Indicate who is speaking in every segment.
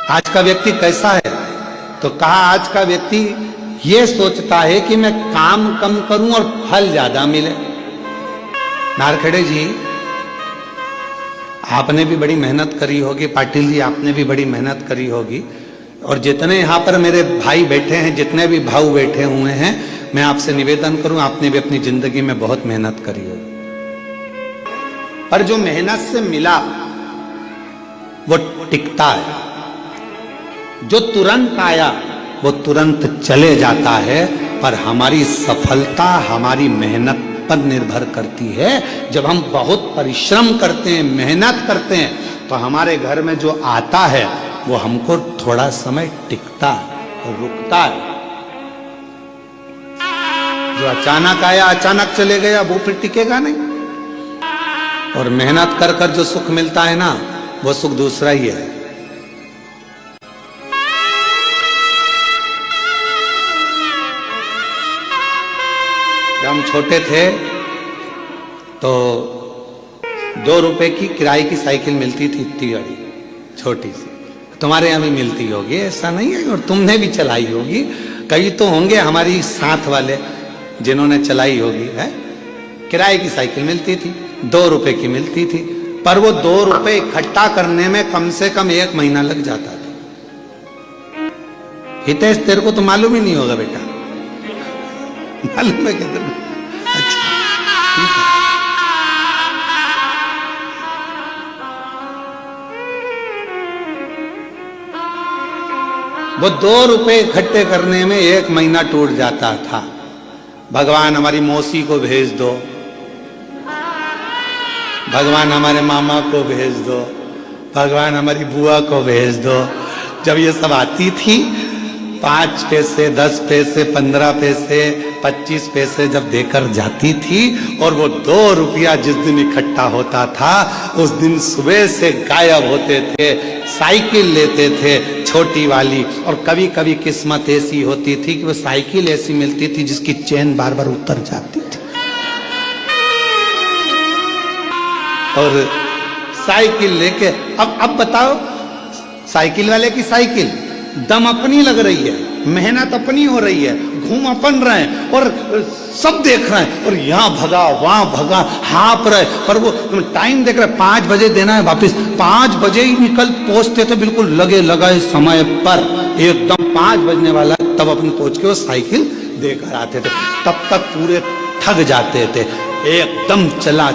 Speaker 1: आज का व्यक्ति कैसा है? तो कहा आज का व्यक्ति ये सोचता है कि मैं काम कम करूं और फल ज्यादा मिले। नारखेड़े जी, आपने भी बड़ी मेहनत करी होगी, पाटिल जी आपने भी बड़ी मेहनत करी होगी, और जितने यहाँ पर मेरे भाई बैठे हैं, जितने भी भाऊ बैठे हुए हैं, मैं आपसे निवेदन करूं, आपने भी अपनी जिंदगी में बहुत मेहनत करी होगी, पर जो मेहनत से मिला वो टिकता है, जो तुरंत आया वो तुरंत चले जाता है। पर हमारी सफलता हमारी मेहनत पर निर्भर करती है। जब हम बहुत परिश्रम करते हैं, मेहनत करते हैं, तो हमारे घर में जो आता है वो हमको थोड़ा समय टिकता है, रुकता है। जो अचानक आया अचानक चले गया वो फिर टिकेगा नहीं। और मेहनत कर कर जो सुख मिलता है ना, वो सुख दूसरा ही है। जब हम छोटे थे तो 2 रुपए की किराए की साइकिल मिलती थी, इतनी बड़ी छोटी सी। तुम्हारे यहाँ भी मिलती होगी, ऐसा नहीं है, और तुमने भी चलाई होगी। कई तो होंगे हमारी साथ वाले जिन्होंने चलाई होगी। है, किराए की साइकिल मिलती थी, 2 रुपए की मिलती थी, पर वो 2 रुपए इकट्ठा करने में कम से कम 1 महीना लग जाता था। हितेश, तेरे को तो मालूम ही नहीं होगा बेटा, मालूम है क्या तेरे? अच्छा, ठीक है। वो 2 रुपए इकट्ठे करने में 1 महीना टूट जाता था। भगवान हमारी मौसी को भेज दो, भगवान हमारे मामा को भेज दो, भगवान हमारी बुआ को भेज दो। जब ये सब आती थी, 5 पैसे, 10 पैसे, 15 पैसे, 25 पैसे जब देकर जाती थी, और वो 2 रुपया जिस दिन इकट्ठा होता था, उस दिन सुबह से गायब होते थे। साइकिल लेते थे छोटी वाली, और कभी कभी किस्मत ऐसी होती थी कि वो साइकिल ऐसी मिलती थी जिसकी चेन बार बार उतर जाती थी। और साइकिल लेके अब बताओ, साइकिल वाले की साइकिल दम अपनी लग रही है, मेहनत अपनी हो रही है, घूम अपन रहे हैं, और सब देख रहे हैं, और यहाँ भगा वहां भगा, हाँप रहे, पर वो टाइम देख रहे, 5 बजे देना है वापिस। 5 बजे ही निकल पहुंचते थे, बिल्कुल लगे लगाए समय पर, एकदम 5 बजने वाला, तब अपन पहुंच के वो साइकिल देकर आते थे। तब तक पूरे थक जाते थे, एकदम चला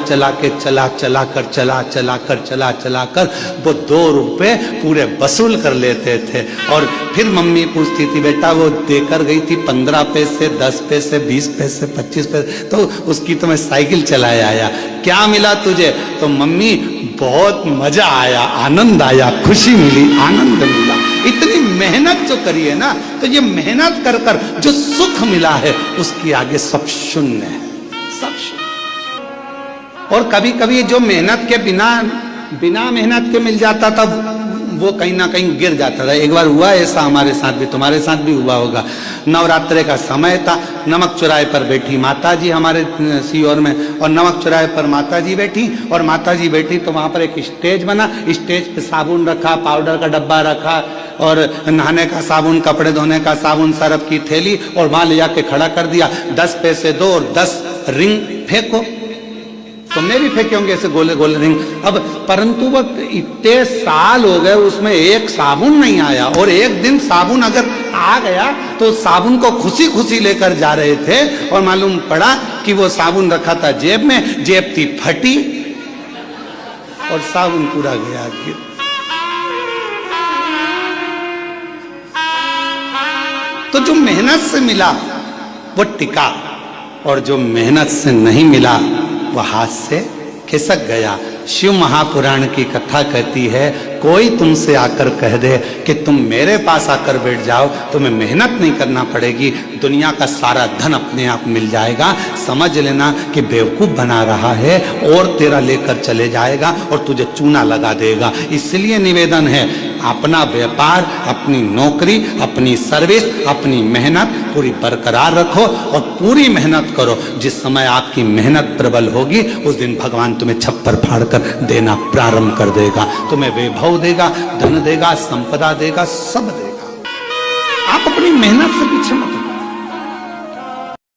Speaker 1: कर वो 2 रुपए पूरे वसूल कर लेते थे। और फिर मम्मी पूछती थी, बेटा वो देकर गई थी 15 पैसे, 10 पैसे, 20 पैसे, 25 पैसे, तो उसकी तो मैं साइकिल चलाया आया, क्या मिला तुझे? तो मम्मी बहुत मजा आया, आनंद आया, खुशी मिली, आनंद मिला। इतनी मेहनत जो करी है ना, तो ये मेहनत कर कर जो सुख मिला है, उसके आगे सब शून्य है, सब शून्य। और कभी कभी जो मेहनत के बिना मेहनत के मिल जाता था, वो कहीं ना कहीं गिर जाता था। एक बार हुआ ऐसा हमारे साथ भी, तुम्हारे साथ भी हुआ होगा। नवरात्रे का समय था, नमक चौराहे पर बैठी माता जी हमारे सीहोर में, और नमक चौराहे पर माता जी बैठी, और माता जी बैठी तो वहाँ पर एक स्टेज बना, स्टेज पे साबुन रखा, पाउडर का डब्बा रखा, और नहाने का साबुन, कपड़े धोने का साबुन, सरफ की थैली, और वहाँ ले जाके खड़ा कर दिया। 10 पैसे दो और 10 रिंग फेंको। तुमने भी फेंके होंगे ऐसे गोले गोले रिंग। अब परंतु वो इतने साल हो गए, उसमें एक साबुन नहीं आया, और एक दिन साबुन अगर आ गया तो साबुन को खुशी खुशी लेकर जा रहे थे, और मालूम पड़ा कि वो साबुन रखा था जेब में, जेब थी फटी, और साबुन पूरा गया गिर। तो जो मेहनत से मिला वो टिका, और जो मेहनत से नहीं मिला वह हाथ से खिसक गया। शिव महापुराण की कथा कहती है, कोई तुमसे आकर कह दे कि तुम मेरे पास आकर बैठ जाओ, तुम्हें मेहनत नहीं करना पड़ेगी, दुनिया का सारा धन अपने आप मिल जाएगा, समझ लेना कि बेवकूफ़ बना रहा है, और तेरा लेकर चले जाएगा और तुझे चूना लगा देगा। इसलिए निवेदन है अपना व्यापार, अपनी नौकरी, अपनी सर्विस, अपनी मेहनत पूरी बरकरार रखो और पूरी मेहनत करो। जिस समय आपकी मेहनत प्रबल होगी उस दिन भगवान तुम्हें छप्पर फाड़ कर देना प्रारंभ कर देगा। तुम्हें वैभव देगा, धन देगा, संपदा देगा, सब देगा। आप अपनी मेहनत से पीछे मत